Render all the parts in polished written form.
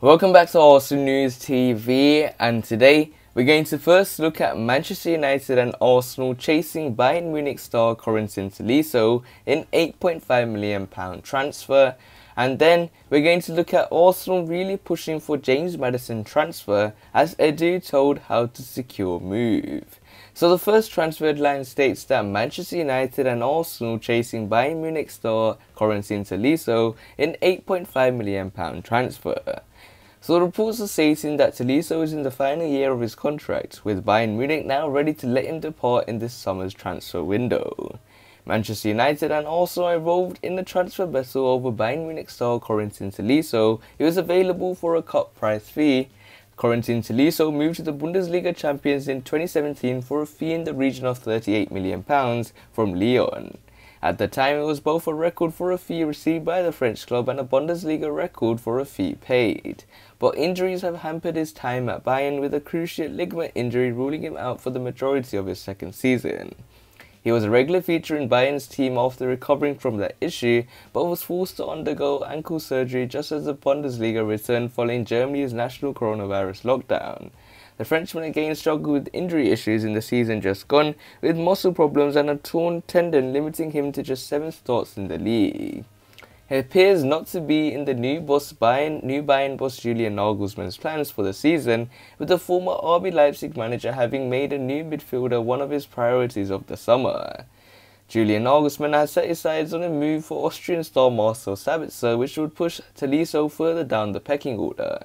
Welcome back to Arsenal News TV, and today we're going to first look at Manchester United and Arsenal chasing Bayern Munich star Corentin Tolisso in £8.5 million transfer, and then we're going to look at Arsenal really pushing for James Maddison transfer as Edu told how to secure move. So the first transfer headline states that Manchester United and Arsenal chasing Bayern Munich star Corentin Tolisso in £8.5 million transfer. So the reports are stating that Tolisso is in the final year of his contract, with Bayern Munich now ready to let him depart in this summer's transfer window. Manchester United and Arsenal are involved in the transfer battle over Bayern Munich star Corentin Tolisso, who is available for a cut price fee. Corentin Tolisso moved to the Bundesliga champions in 2017 for a fee in the region of £38 million from Lyon. At the time, it was both a record for a fee received by the French club and a Bundesliga record for a fee paid. But injuries have hampered his time at Bayern, with a cruciate ligament injury ruling him out for the majority of his second season. He was a regular feature in Bayern's team after recovering from that issue, but was forced to undergo ankle surgery just as the Bundesliga returned following Germany's national coronavirus lockdown. The Frenchman again struggled with injury issues in the season just gone, with muscle problems and a torn tendon limiting him to just 7 starts in the league. He appears not to be in the new Bayern boss Julian Nagelsmann's plans for the season, with the former RB Leipzig manager having made a new midfielder one of his priorities of the summer. Julian Nagelsmann has set his sights on a move for Austrian star Marcel Sabitzer, which would push Tolisso further down the pecking order.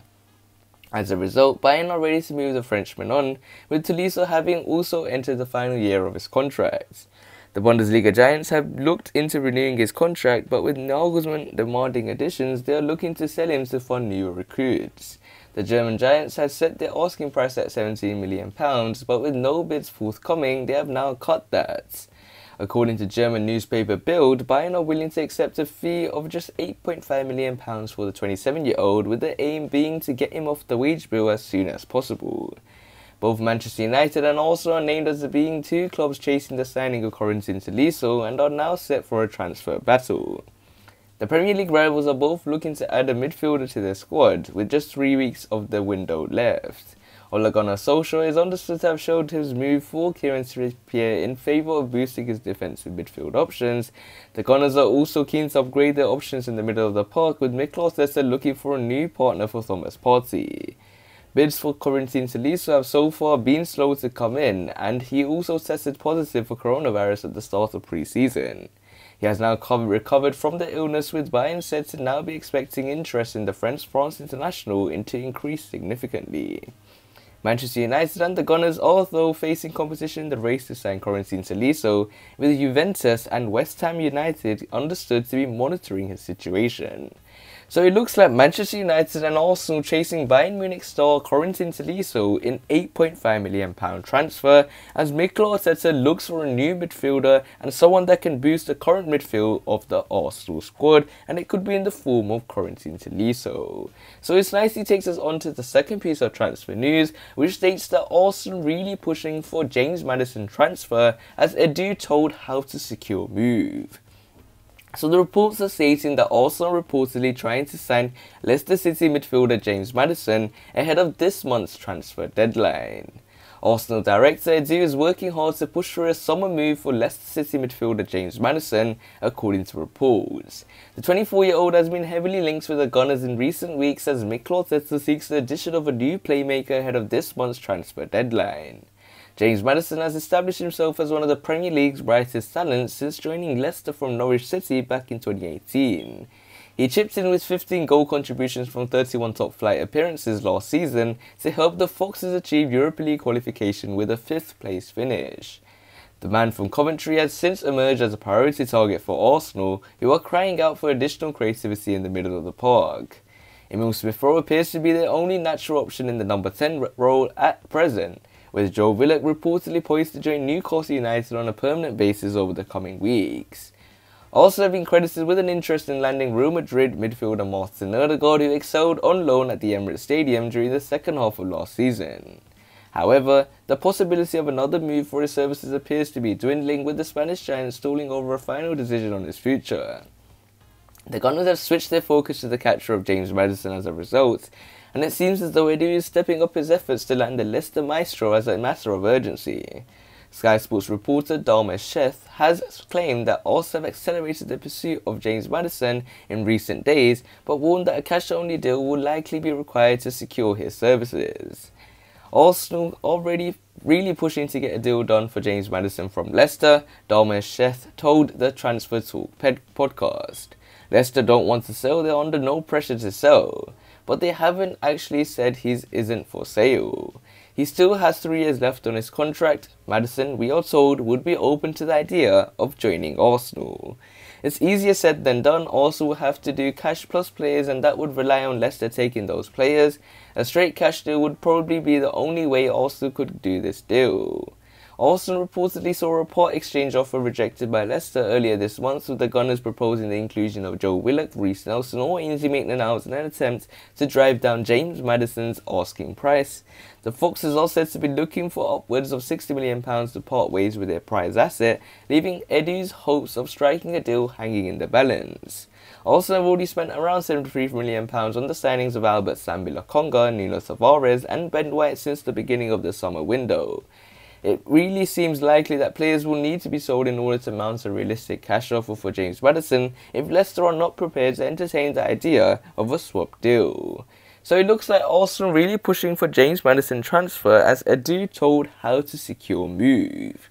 As a result, Bayern are ready to move the Frenchman on, with Tolisso having also entered the final year of his contract. The Bundesliga giants have looked into renewing his contract, but with Nagelsmann demanding additions, they are looking to sell him to fund new recruits. The German giants had set their asking price at £17 million, but with no bids forthcoming, they have now cut that. According to German newspaper Bild, Bayern are willing to accept a fee of just £8.5 million for the 27-year-old, with the aim being to get him off the wage bill as soon as possible. Both Manchester United and Arsenal are named as being two clubs chasing the signing of Corentin Tolisso and are now set for a transfer battle. The Premier League rivals are both looking to add a midfielder to their squad, with just 3 weeks of the window left. Ole Gunnar Solskjaer is understood to have showed his move for Kieran Trippier in favour of boosting his defensive midfield options. The Gunners are also keen to upgrade their options in the middle of the park, with Miklos Leicester looking for a new partner for Thomas Partey. Bids for Corentin Tolisso have so far been slow to come in, and he also tested positive for coronavirus at the start of pre-season. He has now recovered from the illness, with Bayern said to now be expecting interest in the France international to increase significantly. Manchester United and the Gunners are though facing competition in the race to sign Corentin Tolisso, with Juventus and West Ham United understood to be monitoring his situation. So it looks like Manchester United and Arsenal chasing Bayern Munich star Corentin Tolisso in £8.5 million transfer, as Mikel Arteta looks for a new midfielder and someone that can boost the current midfield of the Arsenal squad, and it could be in the form of Corentin Tolisso. So this nicely takes us on to the second piece of transfer news, which states that Arsenal really pushing for James Maddison transfer, as Edu told how to secure move. So the reports are stating that Arsenal are reportedly trying to sign Leicester City midfielder James Maddison ahead of this month's transfer deadline. Arsenal director Edu is working hard to push for a summer move for Leicester City midfielder James Maddison, according to reports. The 24-year-old has been heavily linked with the Gunners in recent weeks, as Mikel Arteta seeks the addition of a new playmaker ahead of this month's transfer deadline. James Maddison has established himself as one of the Premier League's brightest talents since joining Leicester from Norwich City back in 2018. He chipped in with 15 goal contributions from 31 top-flight appearances last season to help the Foxes achieve Europa League qualification with a 5th place finish. The man from Coventry has since emerged as a priority target for Arsenal, who are crying out for additional creativity in the middle of the park. Emil Smith-Rowe appears to be the only natural option in the number 10 role at present, with Joe Willock reportedly poised to join Newcastle United on a permanent basis over the coming weeks. Also have been credited with an interest in landing Real Madrid midfielder Martin Ødegaard, who excelled on loan at the Emirates Stadium during the second half of last season. However, the possibility of another move for his services appears to be dwindling, with the Spanish giant stalling over a final decision on his future. The Gunners have switched their focus to the capture of James Maddison as a result, and it seems as though Edu is stepping up his efforts to land the Leicester maestro as a matter of urgency. Sky Sports reporter Dalmas Sheth has claimed that Arsenal have accelerated the pursuit of James Maddison in recent days, but warned that a cash-only deal will likely be required to secure his services. Arsenal already really pushing to get a deal done for James Maddison from Leicester, Dalmas Sheth told the Transfer Talk podcast. Leicester don't want to sell, they're under no pressure to sell, but they haven't actually said he isn't for sale. He still has 3 years left on his contract. Maddison, we are told, would be open to the idea of joining Arsenal. It's easier said than done. Arsenal will have to do cash plus players, and that would rely on Leicester taking those players. A straight cash deal would probably be the only way Arsenal could do this deal. Arsenal reportedly saw a part exchange offer rejected by Leicester earlier this month, with the Gunners proposing the inclusion of Joe Willock, Reece Nelson or Ainsley Maitland-Niles in an attempt to drive down James Maddison's asking price. The Foxes are said to be looking for upwards of £60 million to part ways with their prize asset, leaving Edu's hopes of striking a deal hanging in the balance. Arsenal have already spent around £73 million on the signings of Albert Sambi-Lokonga, Nuno Tavares and Ben White since the beginning of the summer window. It really seems likely that players will need to be sold in order to mount a realistic cash offer for James Maddison if Leicester are not prepared to entertain the idea of a swap deal. So it looks like Arsenal really pushing for James Maddison transfer, as Edu told how to secure move.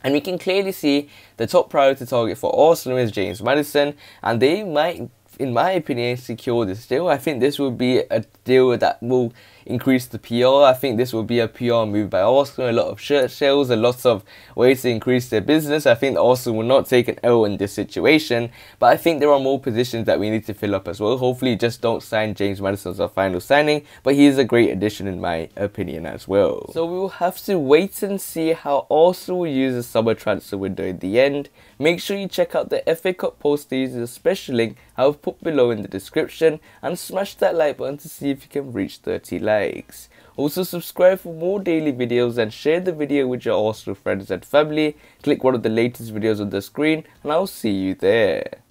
And we can clearly see the top priority target for Arsenal is James Maddison, and they might, in my opinion, secure this deal. I think this will be a deal that will increase the PR. I think this will be a PR move by Arsenal. A lot of shirt sales, a lot of ways to increase their business. I think Arsenal will not take an L in this situation, but I think there are more positions that we need to fill up as well. Hopefully just don't sign James Maddison as our final signing, but he is a great addition in my opinion as well. So we will have to wait and see how Arsenal will use the summer transfer window in the end. Make sure you check out the FA Cup poster using the special link I've put below in the description, and smash that like button to see if you can reach 30 likes. Also subscribe for more daily videos and share the video with your Arsenal friends and family. Click one of the latest videos on the screen and I'll see you there.